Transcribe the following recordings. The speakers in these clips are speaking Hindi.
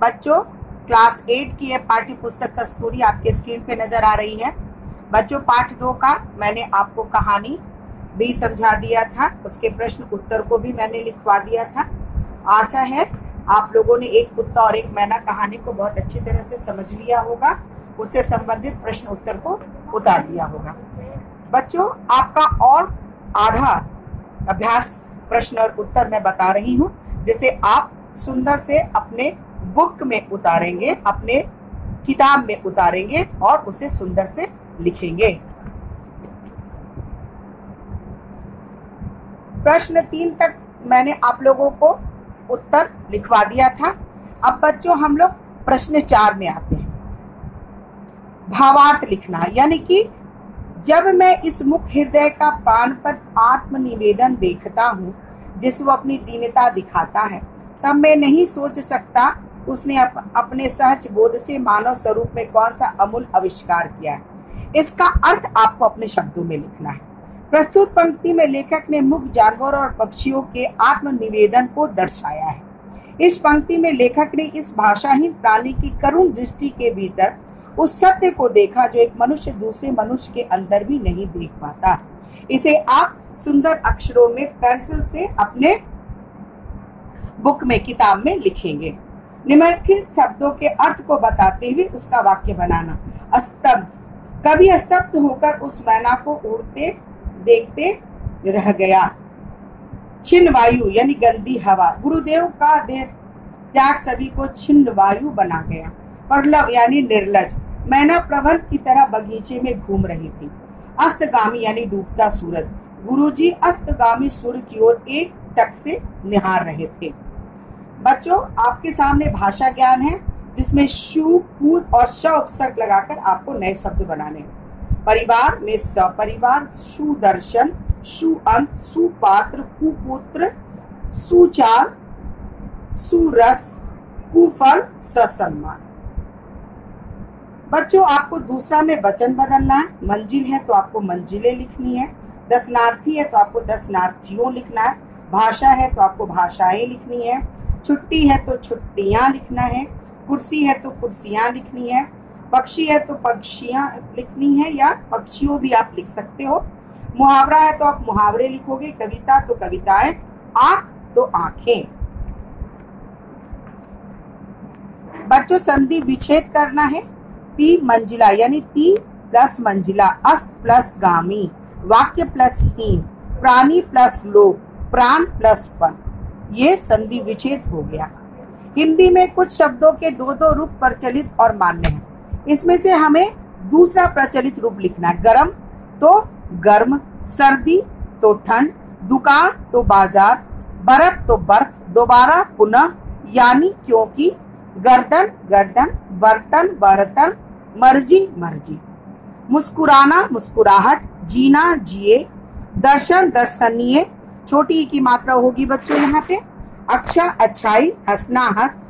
बच्चों, क्लास 8 की यह पाठ्य पुस्तक कस्तूरी आपके स्क्रीन पे नजर आ रही है। बच्चों, पाठ 2 का मैंने आपको कहानी भी समझा दिया था, उसके प्रश्न उत्तर को भी मैंने लिखवा दिया था। आशा है आप लोगों ने एक कुत्ता और एक मैना कहानी को बहुत अच्छी तरह से समझ लिया होगा, उससे संबंधित प्रश्न उत्तर को उतार लिया होगा। बच्चों, आपका और आधा अभ्यास प्रश्न और उत्तर मैं बता रही हूँ, जिसे आप सुंदर से अपने बुक में उतारेंगे, अपने किताब में उतारेंगे और उसे सुंदर से लिखेंगे। प्रश्न 3 तक मैंने आप लोगों को उत्तर लिखवा दिया था। अब बच्चों हम लोग प्रश्न 4 में आते हैं। भावार्थ लिखना, यानी कि जब मैं इस मुख हृदय का प्राणपद आत्मनिवेदन देखता हूँ जिस वो अपनी दीनता दिखाता है, तब मैं नहीं सोच सकता उसने अपने सहज बोध से मानव स्वरूप में कौन सा अमूल आविष्कार किया है। इसका अर्थ आपको अपने शब्दों में लिखना है। प्रस्तुत पंक्ति में लेखक ने मुक्त जानवर और पक्षियों के आत्मनिवेदन को दर्शाया है। इस पंक्ति में लेखक ने इस भाषाहीन प्राणी की करुण दृष्टि के भीतर उस सत्य को देखा जो एक मनुष्य दूसरे मनुष्य के अंदर भी नहीं देख पाता। इसे आप सुंदर अक्षरों में पेंसिल से अपने बुक में, किताब में लिखेंगे। निम्नलिखित शब्दों के अर्थ को बताते हुए उसका वाक्य बनाना। स्तब्ध, कभी स्तब्ध होकर उस मैना को उड़ते देखते रह गया। छिन्न वायु यानी गंदी हवा, गुरुदेव का देह त्याग सभी को छिन्न वायु बना गया। प्रलव यानी निर्लज, मैना प्रबंध की तरह बगीचे में घूम रही थी। अस्तगामी यानी डूबता सूरज, गुरुजी अस्तगामी सूर्य की ओर एक टक से निहार रहे थे। बच्चों, आपके सामने भाषा ज्ञान है, जिसमें शु, कूद और श उपसर्ग लगाकर आपको नए शब्द बनाने हैं। परिवार में सपरिवार, सुदर्शन, सुअंत, सुपात्र, कुपुत्र, सुचाल, सुरस, कुफल, ससम्मान। बच्चों, आपको दूसरा में वचन बदलना है। मंजिल है तो आपको मंजिलें लिखनी है। दर्शनार्थी है तो आपको दर्शनार्थियों लिखना है। भाषा है तो आपको भाषाएं लिखनी है। छुट्टी है तो छुट्टियां लिखना है। कुर्सी है तो कुर्सियां लिखनी है। पक्षी है तो पक्षियां लिखनी है, या पक्षियों भी आप लिख सकते हो। मुहावरा है तो आप मुहावरे लिखोगे। कविता तो कविताएं, आंख तो आंखें। बच्चों, संधि विच्छेद करना है। ती मंजिला यानी ती प्लस मंजिला, अस्त प्लस गामी, वाक्य प्लस हीन, प्राणी प्लस लोक, प्राण प्लस पन, ये संधि विच्छेद हो गया। हिंदी में कुछ शब्दों के 2 रूप प्रचलित और मान्य हैं। इसमें से हमें दूसरा प्रचलित रूप लिखना है। गरम तो गर्म, सर्दी तो ठंड, दुकान तो बाजार, बर्फ तो बर्फ, दोबारा, पुनः, यानी, क्योंकि, गर्दन गर्दन, बर्तन बर्तन, मर्जी मर्जी। मुस्कुराना मुस्कुराहट, जीना जिए, दर्शन दर्शनीय, छोटी ई की मात्रा होगी बच्चों यहाँ पे। अच्छा अच्छाई, हंसना हंस,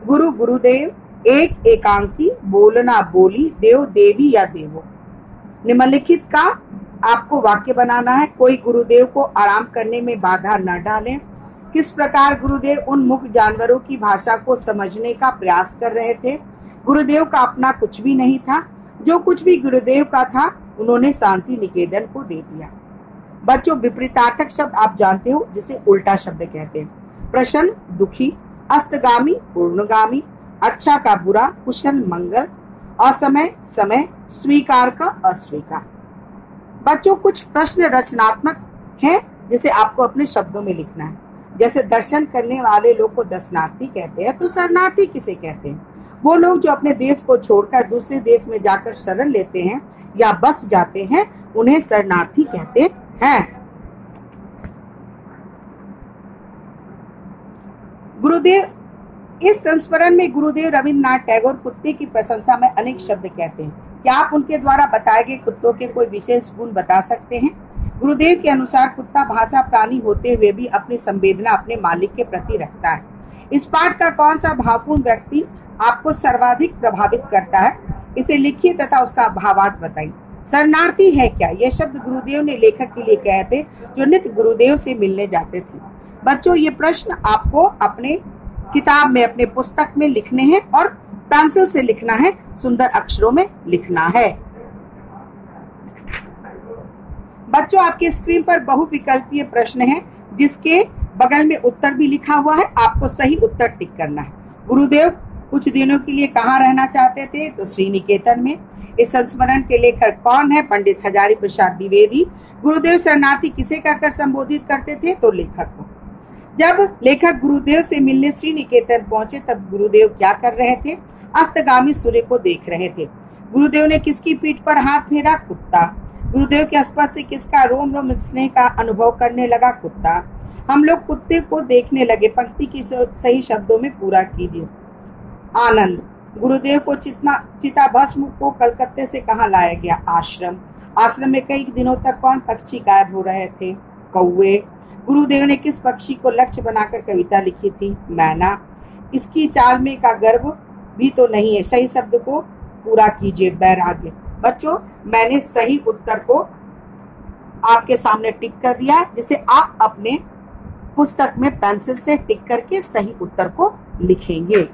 गुरु गुरुदेव, एक एकांकी, बोलना बोली, देव देवी या देवो। निम्नलिखित का आपको वाक्य बनाना है। कोई गुरुदेव को आराम करने में बाधा न डालें। किस प्रकार गुरुदेव उन मुक्त जानवरों की भाषा को समझने का प्रयास कर रहे थे। गुरुदेव का अपना कुछ भी नहीं था, जो कुछ भी गुरुदेव का था उन्होंने शांति निकेतन को दे दिया। बच्चों, विपरीतार्थक शब्द आप जानते हो, जिसे उल्टा शब्द कहते हैं। प्रसन्न दुखी, अस्तगामी पूर्णगामी, अच्छा का बुरा, कुशल मंगल, असमय समय, स्वीकार का अस्वीकार। बच्चों, कुछ प्रश्न रचनात्मक हैं, जिसे आपको अपने शब्दों में लिखना है। जैसे दर्शन करने वाले लोग को दर्शनार्थी कहते हैं, तो शरणार्थी किसे कहते हैं? वो लोग जो अपने देश को छोड़कर दूसरे देश में जाकर शरण लेते हैं या बस जाते हैं, उन्हें शरणार्थी कहते हैं। गुरुदेव, इस संस्मरण में गुरुदेव रविन्द्रनाथ टैगोर कुत्ते की प्रशंसा में अनेक शब्द कहते हैं। क्या आप उनके द्वारा बताए गए कुत्तों के कोई विशेष गुण बता सकते हैं? गुरुदेव के अनुसार कुत्ता भाषा प्राणी होते हुए भी अपनी संवेदना अपने मालिक के प्रति रखता है। इस पाठ का कौन सा भावपूर्ण व्यक्ति आपको सर्वाधिक प्रभावित करता है? इसे लिखिए तथा उसका भावार्थ बताइए। शरणार्थी है क्या? यह शब्द गुरुदेव ने लेखक के लिए कहे थे, जो नित्य गुरुदेव से मिलने जाते थे। बच्चों, ये प्रश्न आपको अपने किताब में अपने पुस्तक में लिखने हैं और पेंसिल से लिखना है, सुंदर अक्षरों में लिखना है। बच्चों, आपकी स्क्रीन पर बहुविकल्पीय प्रश्न है जिसके बगल में उत्तर भी लिखा हुआ है। आपको सही उत्तर टिक करना है। गुरुदेव कुछ दिनों के लिए कहाँ रहना चाहते थे? तो श्री निकेतन में। इस संस्मरण के लेखक कौन है? पंडित हजारी प्रसाद द्विवेदी। गुरुदेव शरणार्थी किसे कहकर संबोधित करते थे? तो लेखक को। जब लेखक गुरुदेव से मिलने श्री निकेतन पहुंचे तब गुरुदेव क्या कर रहे थे? अस्तगामी सूर्य को देख रहे थे। गुरुदेव ने किसकी पीठ पर हाथ फेरा? कुत्ता। गुरुदेव के स्पर्श से किसका रोम रोम स्नेह का अनुभव करने लगा? कुत्ता। हम लोग कुत्ते को देखने लगे। पंक्ति की सही शब्दों में पूरा कीजिए। आनंद। गुरुदेव को चिताभस्म को कलकत्ते से कहाँ लाया गया? आश्रम। आश्रम में कई दिनों तक कौन पक्षी गायब हो रहे थे? कौवे। गुरुदेव ने किस पक्षी को लक्ष्य बनाकर कविता लिखी थी? मैना। इसकी चाल में का गर्व भी तो नहीं है। सही शब्द को पूरा कीजिए। वैराग्य। बच्चों, मैंने सही उत्तर को आपके सामने टिक कर दिया, जिसे आप अपने पुस्तक में पेंसिल से टिक करके सही उत्तर को लिखेंगे।